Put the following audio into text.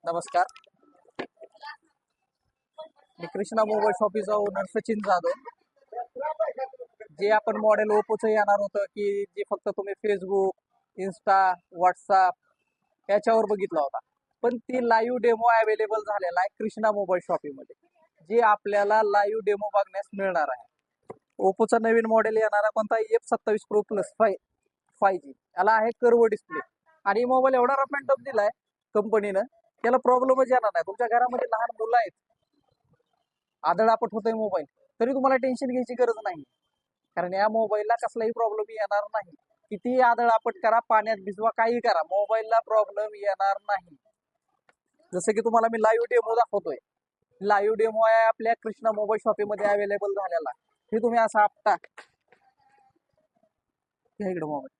नमस्कार. मी Krishna mobile शॉपीचा owner Sachin Jadhav. जे आपण मॉडेल ओप्पोचं येणार होतं की जे फक्त तुम्ही फेसबुक, इन्स्टा, व्हॉट्सअप याच्यावर बघितला होता, पण ती लाईव्ह डेमो अवेलेबल झालेला आहे कृष्णा मोबाईल शॉपीमध्ये, जे आपल्याला लाईव्ह डेमो बघण्यास मिळणार आहे. ओप्पोचा नवीन मॉडेल येणारा कोणता F27 Pro Plus 5G याला आहे कर्व डिस्प्ले आणि मोबाईल एवढा रफ अँड टफ दिलाय कंपनीनं, त्याला प्रॉब्लेमच येणार नाही. तुमच्या घरामध्ये लहान मुलं आहेत, आदळआपट होतोय मोबाईल, तरी तुम्हाला टेन्शन घ्यायची गरज नाही, कारण या मोबाईलला कसलाही प्रॉब्लेम येणार नाही. किती आदळआपट करा, पाण्यात भिजवा, काही करा, मोबाईलला प्रॉब्लेम येणार नाही. जसं की तुम्हाला मी लाईव्ह डेमो दाखवतोय. लाईव्ह डेमो आहे आपल्या कृष्णा मोबाईल शॉपीमध्ये अवेलेबल झालेला. हे तुम्ही असा आपटा इकडे मोबाईल